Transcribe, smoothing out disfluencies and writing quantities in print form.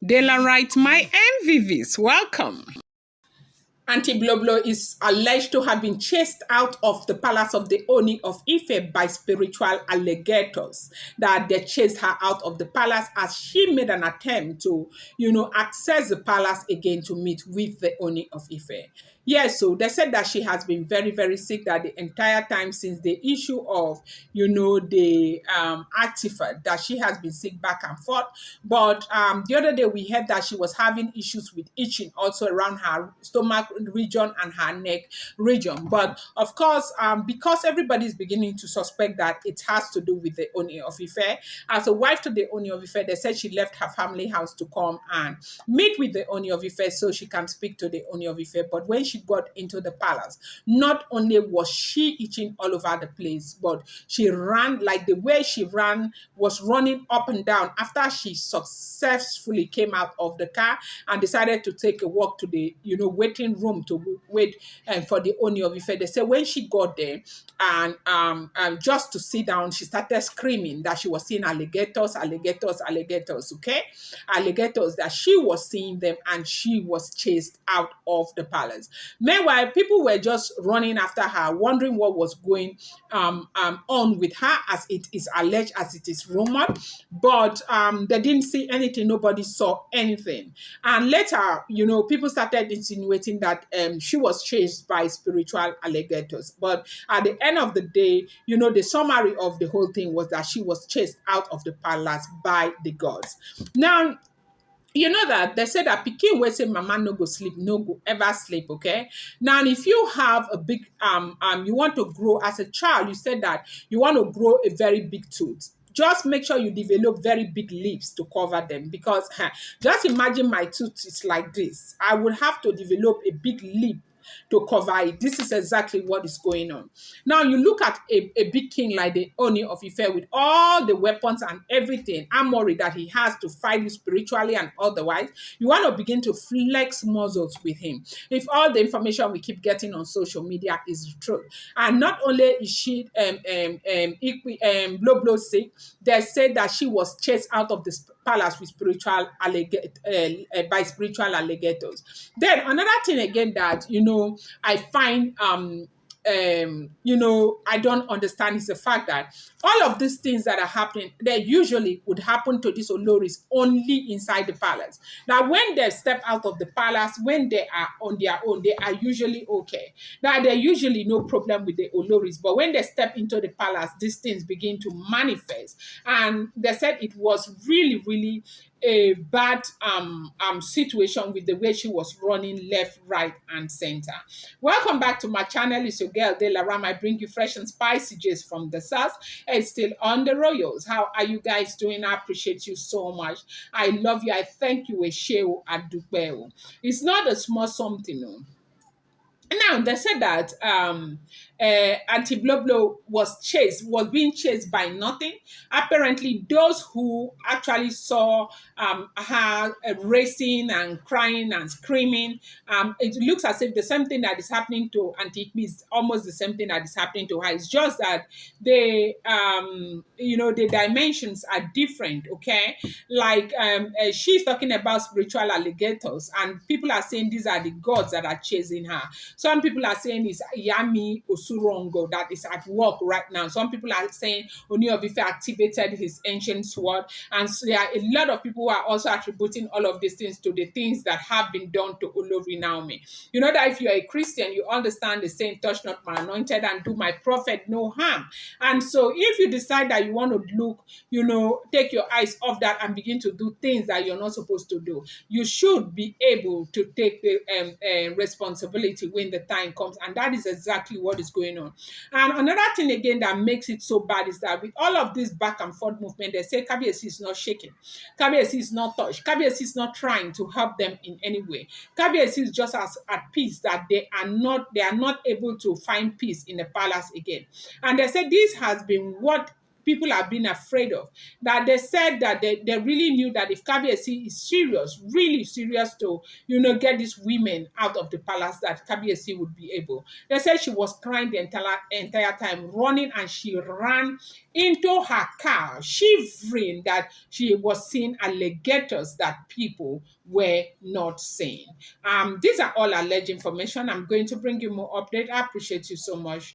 Daylight, my MVVs, welcome. Auntie Blublo is alleged to have been chased out of the palace of the Ooni of Ife by spiritual alligators. That they chased her out of the palace as she made an attempt to, access the palace again to meet with the Ooni of Ife. Yes, so they said that she has been very, very sick that the entire time since the issue of, the artifact that she has been sick back and forth. But the other day we heard that she was having issues with itching also around her stomach region and her neck region. But of course, because everybody is beginning to suspect that it has to do with the Ooni of Ife, as a wife to the Ooni of Ife, they said she left her family house to come and meet with the Ooni of Ife so she can speak to the Ooni of Ife. But when she got into the palace, not only was she itching all over the place, but she ran, like the way she ran was running up and down after she successfully came out of the car and decided to take a walk to the waiting room to wait for the Ooni of Ife. They say when she got there and just to sit down, she started screaming that she was seeing alligators, alligators, alligators, okay? Alligators, that she was seeing them and she was chased out of the palace. Meanwhile, people were just running after her, wondering what was going on with her, as it is alleged, as it is rumored. But they didn't see anything. Nobody saw anything. And later, people started insinuating that she was chased by spiritual alligators. But at the end of the day, the summary of the whole thing was that she was chased out of the palace by the gods. Now, you know that they say that pikin wey say mama no go sleep, no go ever sleep, okay? Now, if you have a big you want to grow as a child, you said that you want to grow a very big tooth. Just make sure you develop very big lips to cover them, because just imagine my tooth is like this. I would have to develop a big lip to cover it. This is exactly what is going on. Now, you look at a big king like the Ooni of Ife with all the weapons and everything, armory that he has to fight you spiritually and otherwise. You want to begin to flex muscles with him. If all the information we keep getting on social media is true, and not only is she Blublo sick, they said that she was chased out of the palace with by spiritual alligators. Then another thing again that I find I don't understand is the fact that all of these things that are happening, they usually would happen to these Oloris only inside the palace. Now, when they step out of the palace, when they are on their own, they are usually okay. Now, there usually no problem with the Oloris, but when they step into the palace, these things begin to manifest. And they said it was really, really a bad situation with the way she was running left, right, and center. Welcome back to my channel. It's your girl, De La Ram. I bring you fresh and spicy gist from the south. It's still on the royals. How are you guys doing? I appreciate you so much. I love you. I thank you. Esheo Adupeo. It's not a small something, no. Now, they said that Auntie Blublo was being chased by nothing. Apparently, those who actually saw her racing and crying and screaming, it looks as if the same thing that is happening to Auntie Ikmi is almost the same thing that is happening to her. It's just that the dimensions are different, okay? Like she's talking about spiritual alligators, and people are saying these are the gods that are chasing her. Some people are saying it's Yami Osurongo that is at work right now. Some people are saying Ooni of Ife activated his ancient sword. And so there are a lot of people who are also attributing all of these things to the things that have been done to Olori Naomi. You know that if you're a Christian, you understand the saying, touch not my anointed and do my prophet no harm. And so if you decide that you want to look, take your eyes off that and begin to do things that you're not supposed to do, you should be able to take the responsibility when the time comes. And that is exactly what is going on. And another thing again that makes it so bad is that with all of this back and forth movement, they say Kabiyesi is not shaking. Kabiyesi is not touched. Kabiyesi is not trying to help them in any way. Kabiyesi is just as at peace that they are not able to find peace in the palace again. And they said this has been what people have been afraid of. That they said that they really knew that if Kabiyesi is serious, really serious to, get these women out of the palace, that Kabiyesi would be able. They said she was crying the entire time, running, and she ran into her car, shivering, that she was seeing alligators that people were not seeing. These are all alleged information. I'm going to bring you more update. I appreciate you so much.